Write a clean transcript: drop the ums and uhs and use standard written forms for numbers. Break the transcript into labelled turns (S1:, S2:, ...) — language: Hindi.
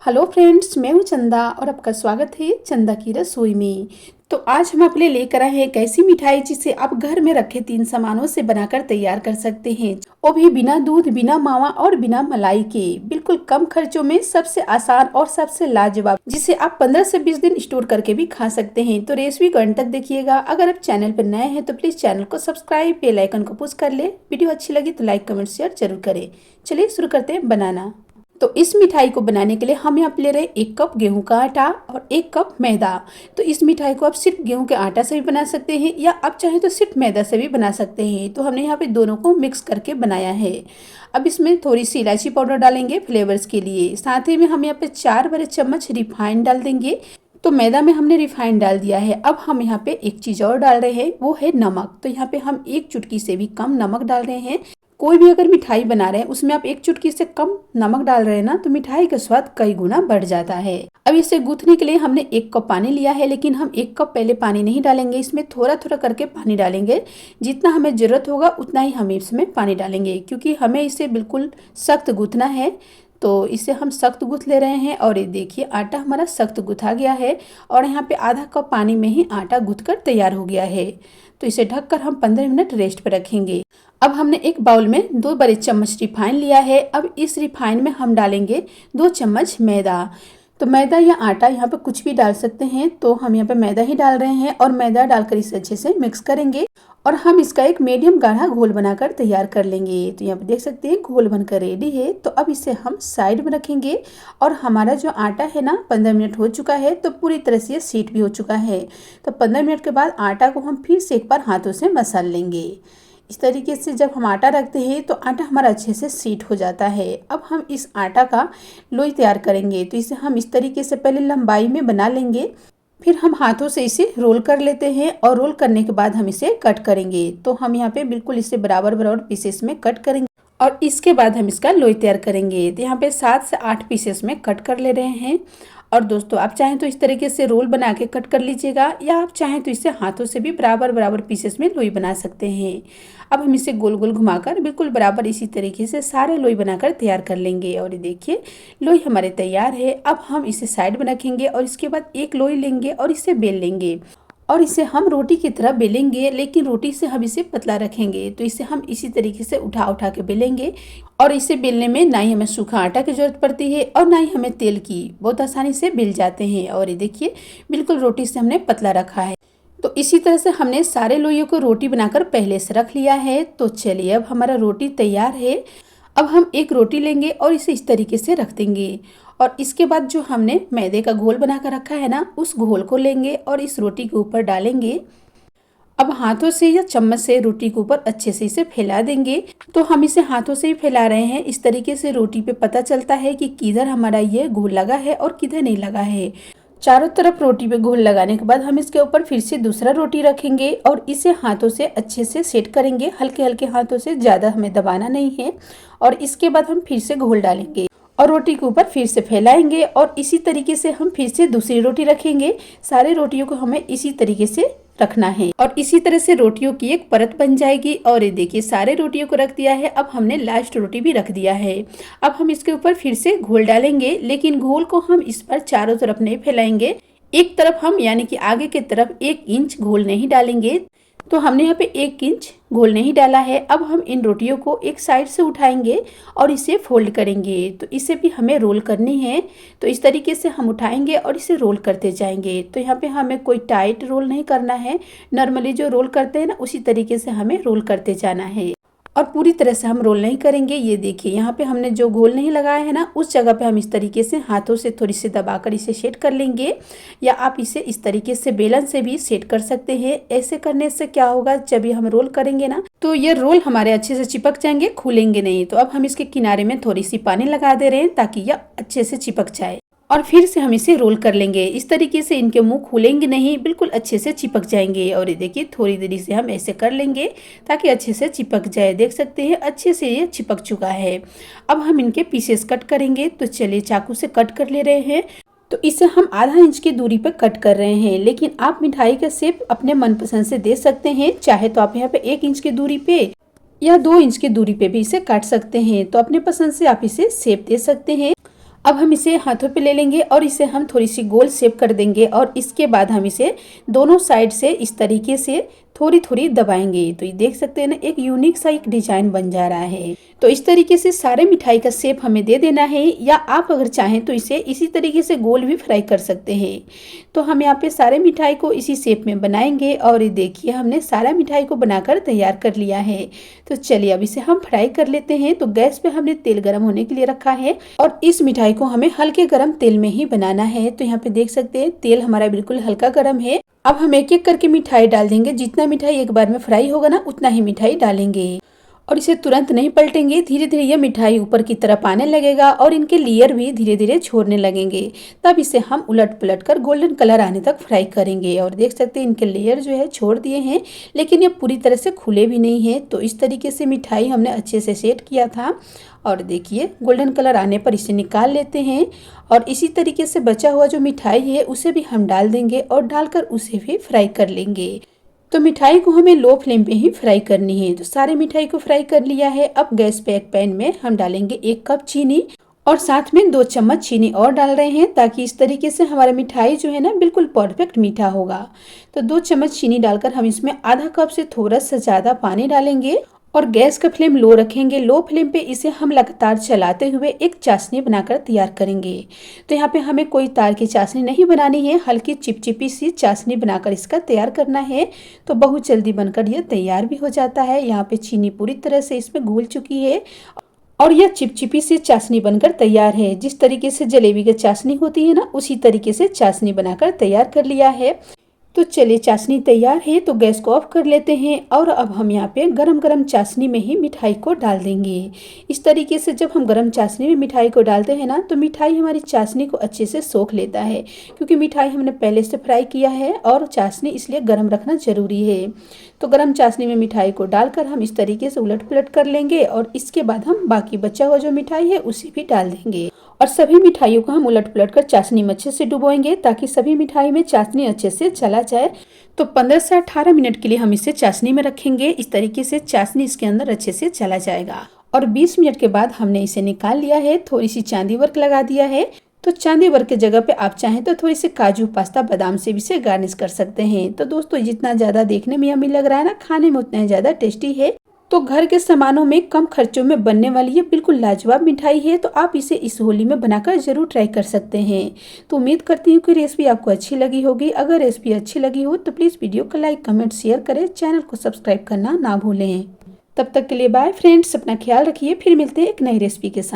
S1: हेलो फ्रेंड्स, मैं हूं चंदा और आपका स्वागत है चंदा की रसोई में। तो आज हम आपके लिए लेकर आए हैं एक ऐसी मिठाई जिसे आप घर में रखे 3 सामानों से बनाकर तैयार कर सकते हैं, वो भी बिना दूध, बिना मावा और बिना मलाई के। बिल्कुल कम खर्चों में सबसे आसान और सबसे लाजवाब, जिसे आप 15 से 20 दिन स्टोर करके भी खा सकते हैं। तो रेसिपी को अंत तक देखिएगा। अगर आप चैनल पर नए हैं तो प्लीज चैनल को सब्सक्राइब, बेल आइकन को पुश कर ले। वीडियो अच्छी लगी तो लाइक, कमेंट, शेयर जरूर करें। चलिए शुरू करते हैं बनाना। तो इस मिठाई को बनाने के लिए हम यहाँ पे ले रहे हैं 1 कप गेहूं का आटा और 1 कप मैदा। तो इस मिठाई को आप सिर्फ गेहूं के आटा से भी बना सकते हैं या आप चाहें तो सिर्फ मैदा से भी बना सकते हैं। तो हमने यहाँ पे दोनों को मिक्स करके बनाया है। अब इसमें थोड़ी सी इलायची पाउडर डालेंगे फ्लेवर्स के लिए। साथ ही में हम यहाँ पे 4 बड़े चम्मच रिफाइंड डाल देंगे। तो मैदा में हमने रिफाइंड डाल दिया है। अब हम यहाँ पे एक चीज़ और डाल रहे हैं, वो है नमक। तो यहाँ पे हम 1 चुटकी से भी कम नमक डाल रहे हैं। कोई भी अगर मिठाई बना रहे हैं उसमें आप 1 चुटकी से कम नमक डाल रहे हैं ना, तो मिठाई का स्वाद कई गुना बढ़ जाता है। अब इसे गूंथने के लिए हमने 1 कप पानी लिया है, लेकिन हम 1 कप पहले पानी नहीं डालेंगे। इसमें थोड़ा थोड़ा करके पानी डालेंगे। जितना हमें जरूरत होगा उतना ही हम इसमें पानी डालेंगे, क्योंकि हमें इसे बिल्कुल सख्त गूंथना है। तो इसे हम सख्त गूंथ ले रहे हैं। और ये देखिए आटा हमारा सख्त गूंथा गया है और यहाँ पे आधा कप पानी में ही आटा गूंथ कर तैयार हो गया है। तो इसे ढककर हम 15 मिनट रेस्ट पर रखेंगे। अब हमने एक बाउल में 2 बड़े चम्मच रिफाइन लिया है। अब इस रिफाइन में हम डालेंगे 2 चम्मच मैदा। तो मैदा या आटा यहाँ पे कुछ भी डाल सकते हैं। तो हम यहाँ पे मैदा ही डाल रहे हैं और मैदा डालकर इसे अच्छे से मिक्स करेंगे और हम इसका एक मीडियम गाढ़ा घोल बनाकर तैयार कर लेंगे। तो यहाँ पे देख सकते हैं घोल बनकर रेडी है। तो अब इसे हम साइड में रखेंगे। और हमारा जो आटा है ना, 15 मिनट हो चुका है, तो पूरी तरह से सेट भी हो चुका है। तो 15 मिनट के बाद आटा को हम फिर से एक बार हाथों से मसल लेंगे। इस तरीके से जब हम आटा रखते हैं तो आटा हमारा अच्छे से सीट हो जाता है। अब हम इस आटा का लोई तैयार करेंगे। तो इसे हम इस तरीके से पहले लंबाई में बना लेंगे, फिर हम हाथों से इसे रोल कर लेते हैं और रोल करने के बाद हम इसे कट करेंगे। तो हम यहाँ पे बिल्कुल इसे बराबर बराबर पीसेस में कट करेंगे और इसके बाद हम इसका लोई तैयार करेंगे। तो यहाँ पे 7 से 8 पीसेस में कट कर ले रहे हैं। और दोस्तों आप चाहें तो इस तरीके से रोल बना के कट कर लीजिएगा, या आप चाहें तो इसे हाथों से भी बराबर बराबर पीसेस में लोई बना सकते हैं। अब हम इसे गोल गोल घुमाकर बिल्कुल बराबर इसी तरीके से सारे लोई बनाकर तैयार कर लेंगे। और ये देखिए लोई हमारे तैयार है। अब हम इसे साइड में रखेंगे और इसके बाद एक लोई लेंगे और इसे बेल लेंगे और इसे हम रोटी की तरह बेलेंगे, लेकिन रोटी से हम इसे पतला रखेंगे। तो इसे हम इसी तरीके से उठा उठा के बेलेंगे और इसे बेलने में ना ही हमें सूखा आटा की जरूरत पड़ती है और ना ही हमें तेल की। बहुत आसानी से बेल जाते हैं। और ये देखिए बिल्कुल रोटी से हमने पतला रखा है। तो इसी तरह से हमने सारे लोइयों को रोटी बनाकर पहले से रख लिया है। तो चलिए अब हमारा रोटी तैयार है। अब हम एक रोटी लेंगे और इसे इस तरीके से रख देंगे और इसके बाद जो हमने मैदे का घोल बनाकर रखा है ना, उस घोल को लेंगे और इस रोटी के ऊपर डालेंगे। अब हाथों से या चम्मच से रोटी के ऊपर अच्छे से इसे फैला देंगे। तो हम इसे हाथों से ही फैला रहे हैं। इस तरीके से रोटी पे पता चलता है कि किधर हमारा ये घोल लगा है और किधर नहीं लगा है। चारों तरफ रोटी पे घोल लगाने के बाद हम इसके ऊपर फिर से दूसरा रोटी रखेंगे और इसे हाथों से अच्छे से सेट करेंगे, हल्के हल्के हाथों से, ज़्यादा हमें दबाना नहीं है। और इसके बाद हम फिर से घोल डालेंगे और रोटी के ऊपर फिर से फैलाएंगे और इसी तरीके से हम फिर से दूसरी रोटी रखेंगे। सारी रोटियों को हमें इसी तरीके से रखना है और इसी तरह से रोटियों की एक परत बन जाएगी। और ये देखिए सारे रोटियों को रख दिया है। अब हमने लास्ट रोटी भी रख दिया है। अब हम इसके ऊपर फिर से घोल डालेंगे, लेकिन घोल को हम इस पर चारों तरफ नहीं फैलाएंगे। एक तरफ हम यानी कि आगे की तरफ 1 इंच घोल नहीं डालेंगे। तो हमने यहाँ पे 1 इंच घोल नहीं डाला है। अब हम इन रोटियों को एक साइड से उठाएंगे और इसे फोल्ड करेंगे। तो इसे भी हमें रोल करनी है। तो इस तरीके से हम उठाएंगे और इसे रोल करते जाएंगे। तो यहाँ पे हमें कोई टाइट रोल नहीं करना है। नॉर्मली जो रोल करते हैं ना, उसी तरीके से हमें रोल करते जाना है और पूरी तरह से हम रोल नहीं करेंगे। ये देखिए यहाँ पे हमने जो घोल नहीं लगाया है ना, उस जगह पे हम इस तरीके से हाथों से थोड़ी सी दबाकर इसे सेट कर लेंगे, या आप इसे इस तरीके से बेलन से भी सेट कर सकते हैं। ऐसे करने से क्या होगा, जब ये हम रोल करेंगे ना, तो ये रोल हमारे अच्छे से चिपक जाएंगे, खुलेंगे नहीं। तो अब हम इसके किनारे में थोड़ी सी पानी लगा दे रहे हैं ताकि यह अच्छे से चिपक जाए और फिर से हम इसे रोल कर लेंगे। इस तरीके से इनके मुंह खुलेंगे नहीं, बिल्कुल अच्छे से चिपक जाएंगे। और ये देखिए थोड़ी देरी से हम ऐसे कर लेंगे ताकि अच्छे से चिपक जाए। देख सकते हैं अच्छे से ये चिपक चुका है। अब हम इनके पीसेस कट करेंगे। तो चलिए चाकू से कट कर ले रहे हैं। तो इसे हम आधा इंच की दूरी पर कट कर रहे हैं, लेकिन आप मिठाई का शेप अपने मनपसंद से दे सकते हैं। चाहे तो आप यहाँ पे 1 इंच की दूरी पे या 2 इंच की दूरी पे भी इसे काट सकते हैं। तो अपने पसंद से आप इसे शेप दे सकते हैं। अब हम इसे हाथों पे ले लेंगे और इसे हम थोड़ी सी गोल शेप कर देंगे और इसके बाद हम इसे दोनों साइड से इस तरीके से थोड़ी थोड़ी दबाएंगे। तो ये देख सकते हैं ना, एक यूनिक सा एक डिजाइन बन जा रहा है। तो इस तरीके से सारे मिठाई का शेप हमें दे देना है, या आप अगर चाहें तो इसे इसी तरीके से गोल भी फ्राई कर सकते हैं। तो हम यहाँ पे सारे मिठाई को इसी शेप में बनाएंगे और ये देखिए हमने सारा मिठाई को बनाकर तैयार कर लिया है। तो चलिए अब इसे हम फ्राई कर लेते हैं। तो गैस पे हमने तेल गर्म होने के लिए रखा है और इस मिठाई को हमें हल्के गर्म तेल में ही बनाना है। तो यहाँ पे देख सकते हैं तेल हमारा बिल्कुल हल्का गर्म है। अब हम एक एक करके मिठाई डाल देंगे। जितना मिठाई एक बार में फ्राई होगा ना, उतना ही मिठाई डालेंगे और इसे तुरंत नहीं पलटेंगे। धीरे धीरे ये मिठाई ऊपर की तरफ आने लगेगा और इनके लेयर भी धीरे धीरे छोड़ने लगेंगे। तब इसे हम उलट पलट कर गोल्डन कलर आने तक फ्राई करेंगे। और देख सकते हैं इनके लेयर जो है छोड़ दिए हैं, लेकिन ये पूरी तरह से खुले भी नहीं है। तो इस तरीके से मिठाई हमने अच्छे से सेट किया था और देखिए गोल्डन कलर आने पर इसे निकाल लेते हैं। और इसी तरीके से बचा हुआ जो मिठाई है उसे भी हम डाल देंगे और डालकर उसे भी फ्राई कर लेंगे। तो मिठाई को हमें लो फ्लेम पे ही फ्राई करनी है। तो सारे मिठाई को फ्राई कर लिया है। अब गैस पे एक पैन में हम डालेंगे 1 कप चीनी और साथ में 2 चम्मच चीनी और डाल रहे हैं, ताकि इस तरीके से हमारा मिठाई जो है ना बिल्कुल परफेक्ट मीठा होगा। तो 2 चम्मच चीनी डालकर हम इसमें आधा कप से थोड़ा सा ज्यादा पानी डालेंगे और गैस का फ्लेम लो रखेंगे। लो फ्लेम पे इसे हम लगातार चलाते हुए एक चाशनी बनाकर तैयार करेंगे। तो यहाँ पे हमें कोई तार की चाशनी नहीं बनानी है, हल्की चिपचिपी सी चाशनी बनाकर इसका तैयार करना है। तो बहुत जल्दी बनकर यह तैयार भी हो जाता है। यहाँ पे चीनी पूरी तरह से इसमें घुल चुकी है और यह चिपचिपी सी चाशनी बनकर तैयार है। जिस तरीके से जलेबी की चाशनी होती है ना, उसी तरीके से चाशनी बनाकर तैयार कर लिया है। तो चलिए चाशनी तैयार है, तो गैस को ऑफ कर लेते हैं और अब हम यहाँ पे गरम गरम चाशनी में ही मिठाई को डाल देंगे। इस तरीके से जब हम गरम चाशनी में मिठाई को डालते हैं ना, तो मिठाई हमारी चाशनी को अच्छे से सोख लेता है, क्योंकि मिठाई हमने पहले से फ्राई किया है और चाशनी इसलिए गरम रखना जरूरी है। तो गरम चाशनी में मिठाई को डालकर हम इस तरीके से उलट पलट कर लेंगे और इसके बाद हम बाकी बचा हुआ जो मिठाई है उसे भी डाल देंगे और सभी मिठाइयों को हम उलट पलट कर चाशनी में अच्छे से डुबोएंगे, ताकि सभी मिठाई में चाशनी अच्छे से चला जाए। तो 15 से 18 मिनट के लिए हम इसे चाशनी में रखेंगे। इस तरीके से चाशनी इसके अंदर अच्छे से चला जाएगा और 20 मिनट के बाद हमने इसे निकाल लिया है। थोड़ी सी चांदी वर्क लगा दिया है। तो चांदी वर्क की जगह पे आप चाहें तो थोड़ी सी काजू पास्ता बादाम से भी इसे गार्निश कर सकते हैं। तो दोस्तों जितना ज्यादा देखने में यम्मी लग रहा है ना, खाने में उतना ही ज्यादा टेस्टी है। तो घर के सामानों में कम खर्चों में बनने वाली ये बिल्कुल लाजवाब मिठाई है। तो आप इसे इस होली में बनाकर जरूर ट्राई कर सकते हैं। तो उम्मीद करती हूँ कि रेसिपी आपको अच्छी लगी होगी। अगर रेसिपी अच्छी लगी हो तो प्लीज़ वीडियो को लाइक कमेंट शेयर करें, चैनल को सब्सक्राइब करना ना भूलें। तब तक के लिए बाय फ्रेंड्स, अपना ख्याल रखिए। फिर मिलते हैं एक नई रेसिपी के साथ।